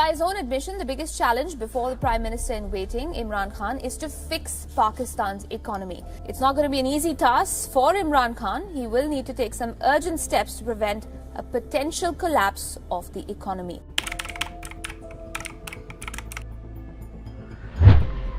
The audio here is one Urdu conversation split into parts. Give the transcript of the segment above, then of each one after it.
By his own admission, the biggest challenge before the Prime Minister in waiting, Imran Khan, is to fix Pakistan's economy. It's not going to be an easy task for Imran Khan. He will need to take some urgent steps to prevent a potential collapse of the economy.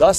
10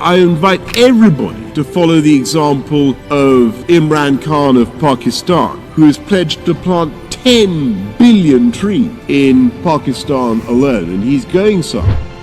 I invite everybody to follow the example of Imran Khan of Pakistan, who has pledged to plant 10 billion trees in Pakistan alone, and he's going some.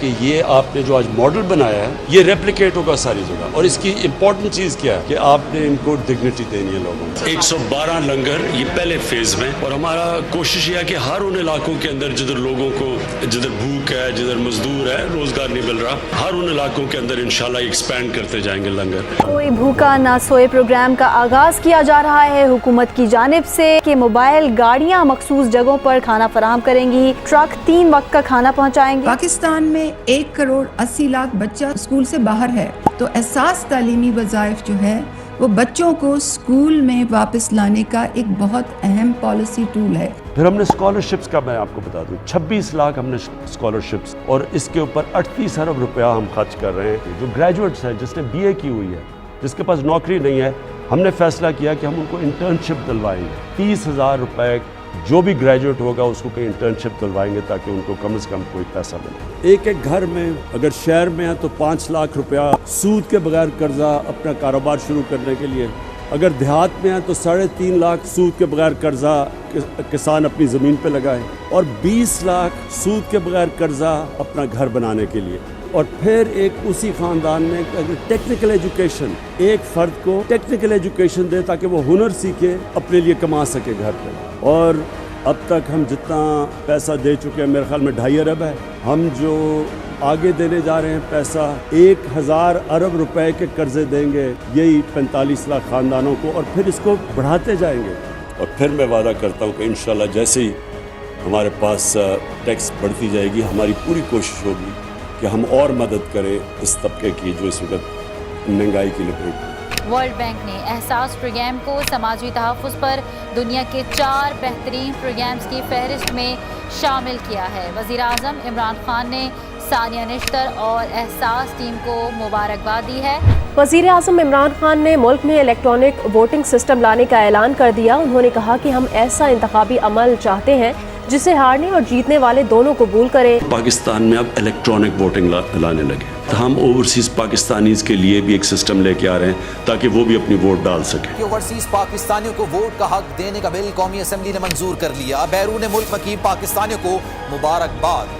کہ یہ آپ نے جو آج ماڈل بنایا ہے یہ ریپلیکیٹ ہوگا ساری جگہ, اور اس کی امپورٹنٹ چیز کیا ہے کہ آپ نے ان کو ڈگنیٹی دینی ہے لوگوں کو. 112 لنگر یہ پہلے فیز میں, اور ہمارا کوشش یہ ہے کہ ہر ان علاقوں کے اندر جدھر لوگوں کو جدھر بھوک ہے, جدھر مزدور ہے, روزگار نہیں مل رہا, ہر ان علاقوں کے اندر انشاءاللہ ایکسپینڈ کرتے جائیں گے لنگر. کوئی بھوکا نہ سوئے پروگرام کا آغاز کیا جا رہا ہے حکومت کی جانب سے کہ موبائل گاڑیاں مخصوص جگہوں پر کھانا فراہم کریں گی, ٹرک 3 وقت کا کھانا پہنچائیں گے. پاکستان میں 1,80,00,000 بچہ اسکول سے باہر ہے, تو احساس تعلیمی وظائف جو ہے وہ بچوں کو اسکول میں واپس لانے کا ایک بہت اہم پالیسی ٹول ہے. پھر ہم نے اسکالرشپس کا میں آپ کو بتا دوں 26 لاکھ ہم نے اسکالرشپس, اور اس کے اوپر 38 ارب روپیہ ہم خرچ کر رہے ہیں. جو گریجویٹس ہیں جس نے BA کی ہوئی ہے, جس کے پاس نوکری نہیں ہے, ہم نے فیصلہ کیا کہ ہم ان کو انٹرنشپ دلوائیں گے. 30,000 روپے جو بھی گریجویٹ ہوگا اس کو کہیں انٹرنشپ دلوائیں گے تاکہ ان کو کم از کم کوئی پیسہ ملے. ایک گھر میں اگر شہر میں ہے تو 5 لاکھ روپیہ سود کے بغیر قرضہ اپنا کاروبار شروع کرنے کے لیے, اگر دیہات میں ہے تو 3.5 لاکھ سود کے بغیر قرضہ کسان اپنی زمین پہ لگائے, اور 20 لاکھ سود کے بغیر قرضہ اپنا گھر بنانے کے لیے. اور پھر ایک اسی خاندان میں اگر ٹیکنیکل ایجوکیشن, ایک فرد کو ٹیکنیکل ایجوکیشن دے تاکہ وہ ہنر سیکھے, اپنے لیے کما سکے گھر پہ. اور اب تک ہم جتنا پیسہ دے چکے ہیں میرے خیال میں 2.5 ارب ہے. ہم جو آگے دینے جا رہے ہیں پیسہ 1,000 ارب روپے کے قرضے دیں گے یہی 45 لاکھ خاندانوں کو, اور پھر اس کو بڑھاتے جائیں گے. اور پھر میں وعدہ کرتا ہوں کہ انشاءاللہ جیسے ہی ہمارے پاس ٹیکس بڑھتی جائے گی ہماری پوری کوشش ہوگی کہ ہم اور مدد کریں اس طبقے کی جو اس وقت مہنگائی کی لپیٹ میں. ورلڈ بینک نے احساس پروگرام کو سماجی تحفظ پر دنیا کے 4 بہترین پروگرامز کی فہرست میں شامل کیا ہے. وزیر اعظم عمران خان نے ثانیہ نشتر اور احساس ٹیم کو مبارکباد دی ہے. وزیر اعظم عمران خان نے ملک میں الیکٹرانک ووٹنگ سسٹم لانے کا اعلان کر دیا. انہوں نے کہا کہ ہم ایسا انتخابی عمل چاہتے ہیں جسے ہارنے اور جیتنے والے دونوں قبول کریں. پاکستان میں اب الیکٹرانک ووٹنگ لانے لگے, ہم اوورسیز پاکستانیز کے لیے بھی ایک سسٹم لے کے آ رہے ہیں تاکہ وہ بھی اپنی ووٹ ڈال سکیں. اوورسیز پاکستانیوں کو ووٹ کا حق دینے کا بل قومی اسمبلی نے منظور کر لیا. بیرون ملک مقیم پاکستانیوں کو مبارکباد.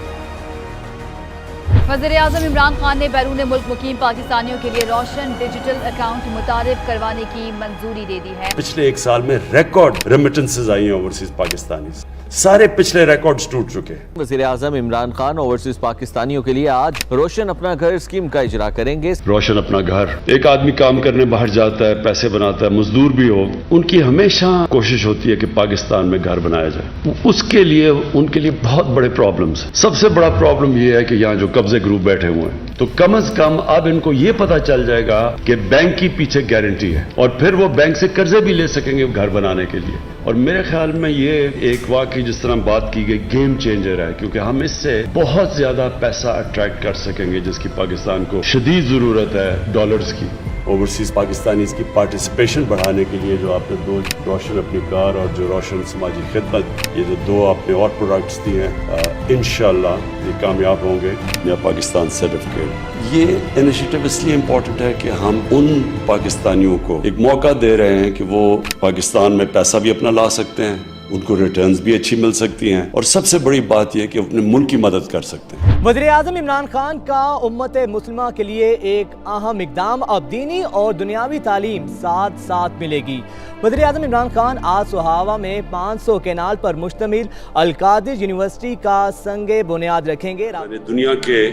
وزیر اعظم عمران خان نے بیرون ملک مقیم پاکستانیوں کے لیے روشن ڈیجیٹل اکاؤنٹ متعارف کروانے کی منظوری دے دی ہے. پچھلے 1 سال میں ریکارڈ ریمیٹنسز آئی ہیں اوورسیز پاکستانیز, سارے پچھلے ریکارڈز ٹوٹ چکے. وزیر اعظم عمران خان اوورسیز پاکستانیوں کے لیے آج روشن اپنا گھر اسکیم کا اجرا کریں گے. روشن اپنا گھر, ایک آدمی کام کرنے باہر جاتا ہے, پیسے بناتا ہے, مزدور بھی ہو, ان کی ہمیشہ کوشش ہوتی ہے کہ پاکستان میں گھر بنایا جائے. اس کے لیے ان کے لیے بہت بڑے پرابلمز. سب سے بڑا پرابلم یہ ہے کہ یہاں جو قبضے گروپ بیٹھے ہوئے ہیں, تو کم از کم اب ان کو یہ پتا چل جائے گا کہ بینک کی پیچھے گارنٹی ہے, اور پھر وہ بینک سے قرضے بھی لے سکیں گے گھر بنانے کے لیے. اور میرے خیال میں یہ ایک واقعی جس طرح بات کی گئی گیم چینجر ہے, کیونکہ ہم اس سے بہت زیادہ پیسہ اٹریکٹ کر سکیں گے جس کی پاکستان کو شدید ضرورت ہے, ڈالرز کی. اوورسیز پاکستانیز کی پارٹیسپیشن بڑھانے کے لیے جو آپ نے 2 روشن اپنی کار اور جو روشن سماجی خدمت, یہ جو 2 آپ نے اور پروڈکٹس دیے ہیں, انشاءاللہ یہ کامیاب ہوں گے. یا پاکستان سرٹیفکیٹ, یہ انیشیٹو اس لیے امپورٹنٹ ہے کہ ہم ان پاکستانیوں کو ایک موقع دے رہے ہیں کہ وہ پاکستان میں پیسہ بھی اپنا لا سکتے ہیں, ان کو ریٹرنز بھی اچھی مل سکتی ہیں, اور سب سے بڑی بات یہ کہ اپنے ملک کی مدد کر سکتے ہیں. وزیر اعظم عمران خان کا امت مسلمہ کے لیے ایک اہم اقدام, اب دینی اور دنیاوی تعلیم ساتھ ساتھ ملے گی. وزیر اعظم عمران خان آج سہاوا میں 500 کینال پر مشتمل القادر یونیورسٹی کا سنگ بنیاد رکھیں گے. دنیا کے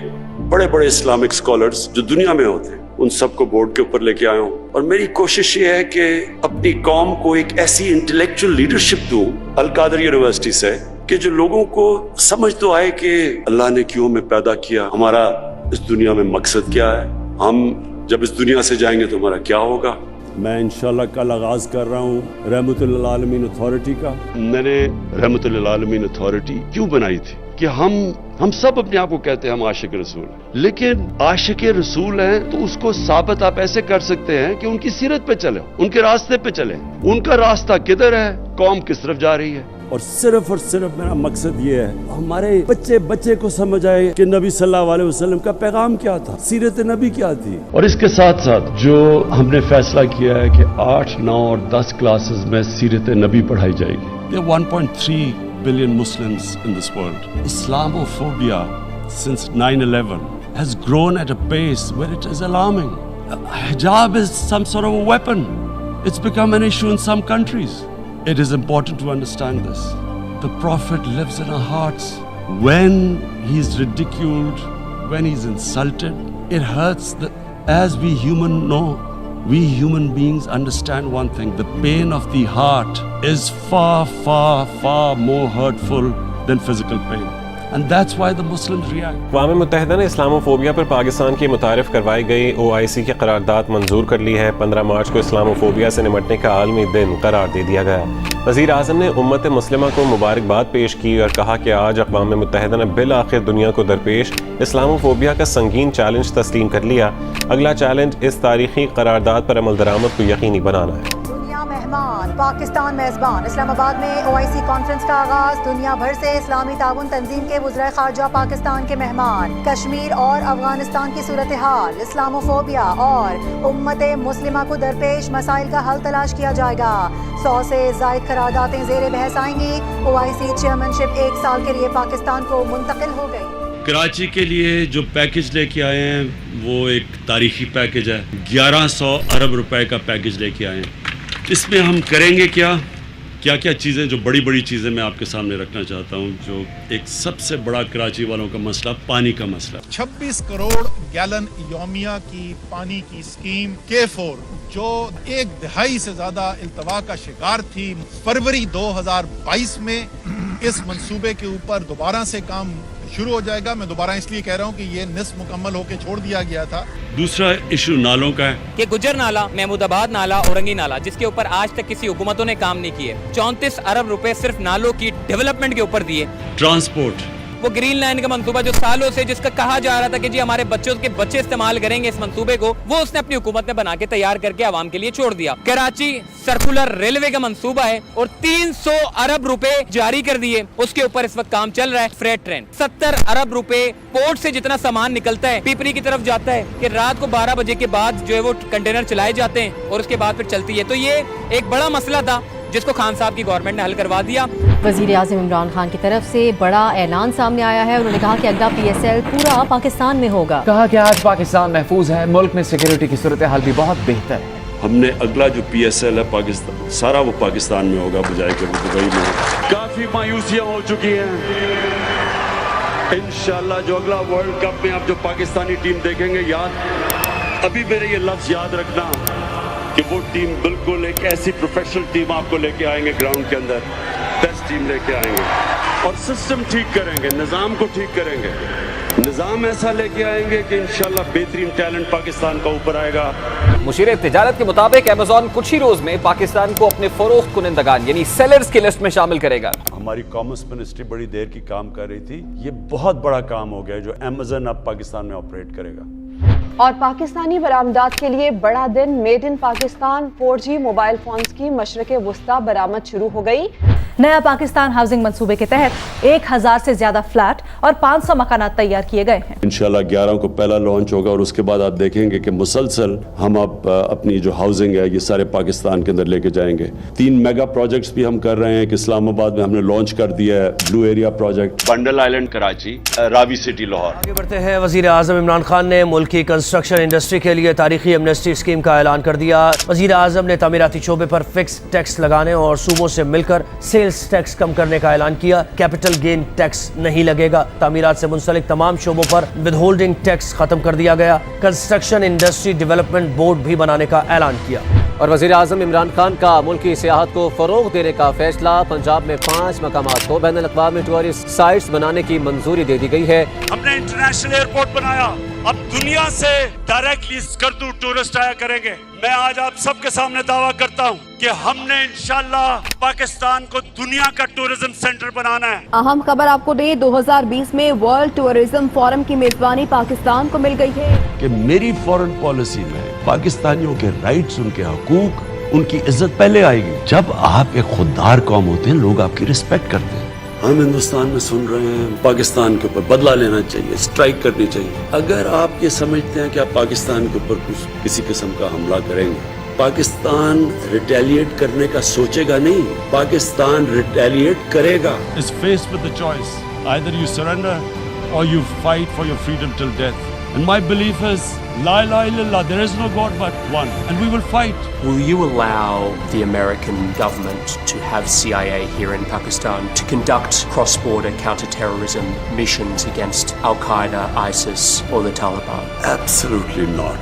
بڑے بڑے اسلامک اسکالرز جو دنیا میں ہوتے ہیں ان سب کو بورڈ کے اوپر لے کے آیا ہوں, اور میری کوشش یہ ہے کہ اپنی قوم کو ایک ایسی انٹلیکچوئل لیڈرشپ دوں القادر یونیورسٹی سے کہ جو لوگوں کو سمجھ تو آئے کہ اللہ نے کیوں ہمیں پیدا کیا, ہمارا اس دنیا میں مقصد کیا ہے, ہم جب اس دنیا سے جائیں گے تو ہمارا کیا ہوگا. میں انشاءاللہ کل آغاز کر رہا ہوں رحمت للعالمین اتھارٹی کا. میں نے رحمت للعالمین اتھارٹی کیوں بنائی تھی کہ ہم سب اپنے آپ کو کہتے ہیں ہم عاشق رسول ہیں, لیکن عاشق رسول ہیں تو اس کو ثابت آپ ایسے کر سکتے ہیں کہ ان کی سیرت پہ چلیں, ان کے راستے پہ چلیں, ان کا راستہ کدھر ہے, قوم کس طرف جا رہی ہے. اور صرف میرا مقصد یہ ہے ہمارے بچے کو سمجھ آئے کہ نبی صلی اللہ علیہ وسلم کا پیغام کیا تھا, سیرت نبی کیا تھی. اور اس کے ساتھ ساتھ جو ہم نے فیصلہ کیا ہے کہ 8, 9 اور 10 کلاسز میں سیرت نبی پڑھائی جائے گی. یہ 1.3 billion Muslims in this world. Islamophobia since 9/11 has grown at a pace where it is alarming. Hijab is some sort of a weapon. It's become an issue in some countries. It is important to understand this. The Prophet lives in our hearts. When he's ridiculed, when he's insulted, it hurts. As we human beings understand one thing: the pain of the heart is far, far, far more hurtful than physical pain. And that's why the Muslims react. اقوام متحدہ نے اسلاموفوبیا پر پاکستان کی متعارف کروائی گئی OIC کی قرارداد منظور کر لی ہے. 15 مارچ کو اسلاموفوبیا سے نمٹنے کا عالمی دن قرار دے دیا گیا. وزیر اعظم نے امت مسلمہ کو مبارکباد پیش کی اور کہا کہ آج اقوام متحدہ نے بالآخر دنیا کو درپیش اسلاموفوبیا کا سنگین چیلنج تسلیم کر لیا. اگلا چیلنج اس تاریخی قرارداد پر عمل درآمد کو یقینی بنانا ہے. مہمان پاکستان میزبان. اسلام آباد میں OIC کانفرنس کا آغاز. دنیا بھر سے اسلامی تعاون تنظیم کے وزرائے خارجہ پاکستان کے مہمان. کشمیر اور افغانستان کی صورتحال، اسلاموفوبیا اور امت مسلمہ کو درپیش مسائل کا حل تلاش کیا جائے گا. 100 سے زائد قراردادیں زیر بحث آئیں گی. OIC چیئرمینشپ 1 سال کے لیے پاکستان کو منتقل ہو گئی. کراچی کے لیے جو پیکج لے کے آئے ہیں وہ ایک تاریخی پیکج ہے. 1100 ارب روپے کا پیکج لے کے آئے ہیں. اس میں ہم کریں گے کیا چیزیں، جو بڑی بڑی چیزیں میں آپ کے سامنے رکھنا چاہتا ہوں. جو ایک سب سے بڑا کراچی والوں کا مسئلہ پانی کا مسئلہ. 26 کروڑ گیلن یومیہ کی پانی کی اسکیم K4 جو 1 دہائی سے زیادہ التوا کا شکار تھی. فروری 2022 میں اس منصوبے کے اوپر دوبارہ سے کام شروع ہو جائے گا. میں دوبارہ اس لیے کہہ رہا ہوں کہ یہ نصف مکمل ہو کے چھوڑ دیا گیا تھا. دوسرا ایشو نالوں کا ہے کہ گجر نالا، محمود آباد نالا، اورنگی نالا، جس کے اوپر آج تک کسی حکومتوں نے کام نہیں کیے. 34 ارب روپے صرف نالوں کی ڈیولپمنٹ کے اوپر دیے. ٹرانسپورٹ، وہ گرین لائن کا منصوبہ جو سالوں سے جس کا کہا جا رہا تھا کہ جی ہمارے بچوں کے بچے استعمال کریں گے اس منصوبے کو، وہ اس نے اپنی حکومت میں بنا کے تیار کر کے عوام کے لیے چھوڑ دیا. کراچی سرکولر ریلوے کا منصوبہ ہے اور 300 ارب روپے جاری کر دیے. اس کے اوپر اس وقت کام چل رہا ہے. فریٹ ٹرین 70 ارب روپے پورٹ سے جتنا سامان نکلتا ہے پیپری کی طرف جاتا ہے کہ رات کو 12 بجے کے بعد جو ہے وہ کنٹینر چلائے جاتے ہیں اور اس کے بعد پھر چلتی ہے. تو یہ ایک بڑا مسئلہ تھا جس کو خان صاحب کی گورنمنٹ نے حل کروا دیا. وزیر اعظم عمران خان کی طرف سے بڑا اعلان سامنے آیا ہے. انہوں نے کہا کہ اگلا PSL پورا پاکستان میں ہوگا. کہا کہ آج پاکستان محفوظ ہے، ملک میں سیکیورٹی کی صورتحال بھی بہت بہتر ہے. ہم نے اگلا جو PSL ہے پاکستان سارا وہ پاکستان میں ہوگا بجائے کہ دبئی میں. کافی مایوسیاں ہو چکی ہیں. انشاءاللہ جو اگلا ورلڈ کپ میں آپ جو پاکستانی ٹیم دیکھیں گے، ابھی میرے یہ لفظ یاد رکھنا کہ وہ ٹیم بالکل ایک ایسی پروفیشنل ٹیم آپ کو لے کے آئیں گے. گراؤنڈ کے اندر بیسٹ ٹیم لے کے آئیں گے اور سسٹم ٹھیک کریں گے، نظام کو ٹھیک کریں گے. نظام ایسا لے کے آئیں گے کہ انشاءاللہ بہترین ٹیلنٹ پاکستان کا اوپر آئے گا. مشیر تجارت کے مطابق ایمیزون کچھ ہی روز میں پاکستان کو اپنے فروخت کنندگان یعنی سیلرز کی لسٹ میں شامل کرے گا. ہماری کامرس منسٹری بڑی دیر کی کام کر رہی تھی. یہ بہت بڑا کام ہو گیا جو ایمیزون اب پاکستان میں آپریٹ کرے گا. اور پاکستانی برآمدات کے لیے بڑا دن. Made in Pakistan 4G mobile phones کی مشرق وسطی برآمد شروع ہو گئی. نیا پاکستان ہاؤسنگ منصوبے کے تحت 1000 سے زیادہ فلیٹ اور 500 مکانات تیار کیے گئے ہیں. انشاءاللہ 11 کو پہلا لانچ ہوگا اور اس کے بعد آپ دیکھیں گے کہ مسلسل ہم اب اپنی جو ہاؤسنگ ہے یہ سارے پاکستان کے اندر لے کے جائیں گے. 3 میگا پروجیکٹس بھی ہم کر رہے ہیں کہ اسلام آباد میں ہم نے لانچ کر دیا ہے blue area project, Bundal island Karachi, Ravi city Lahore. آگے بڑھتے ہیں. وزیر اعظم عمران خان نے ملک کی کنسٹرکشن انڈسٹری کے لیے تاریخی ایمنسٹی اسکیم کا اعلان کر دیا. وزیر اعظم نے تعمیراتی شعبے پر فکس ٹیکس لگانے اور صوبوں سے مل کر سیلز ٹیکس کم کرنے کا اعلان کیا. کیپٹل گین ٹیکس نہیں لگے گا. تعمیرات سے منسلک تمام شعبوں پر ود ہولڈنگ ٹیکس ختم کر دیا گیا. کنسٹرکشن انڈسٹری ڈیولپمنٹ بورڈ بھی بنانے کا اعلان کیا. اور وزیر اعظم عمران خان کا ملکی سیاحت کو فروغ دینے کا فیصلہ. پنجاب میں 5 مقامات کو بین الاقوامی ٹورسٹ سائٹس بنانے کی منظوری دے دی گئی ہے. ہم نے انٹرنیشنل ایئرپورٹ بنایا. اب دنیا سے ڈائریکٹلی اسکردو ٹورسٹ آیا کریں گے. میں آج آپ سب کے سامنے دعویٰ کرتا ہوں کہ ہم نے انشاءاللہ پاکستان کو دنیا کا ٹورزم سینٹر بنانا ہے. اہم خبر آپ کو دیں، 2020 میں ورلڈ ٹورزم فورم کی میزبانی پاکستان کو مل گئی ہے. کہ میری فورن پالیسی میں پاکستانیوں کے رائٹس، ان کے حقوق، ان کی عزت پہلے آئے گی. جب آپ ایک خوددار قوم ہوتے ہیں لوگ آپ کی رسپیکٹ کرتے ہیں. ہم ہندوستان میں سن رہے ہیں پاکستان کے اوپر بدلہ لینا چاہیے، اسٹرائک کرنی چاہیے. اگر آپ یہ سمجھتے ہیں کہ آپ پاکستان کے اوپر کسی قسم کا حملہ کریں گے پاکستان ریٹیلیٹ کرنے کا سوچے گا نہیں, پاکستان ریٹیلیٹ کرے گا. is faced with the choice. Either you surrender or you fight for your freedom till death. And my belief is, La ilaha illallah, there is no God but one. And we will fight. Will you allow the American government to have CIA here in Pakistan to conduct cross-border counter-terrorism missions against Al-Qaeda, ISIS or the Taliban? Absolutely not.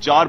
4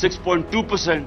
6.2%,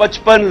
55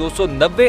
290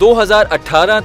2018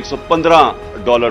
$115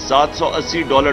$780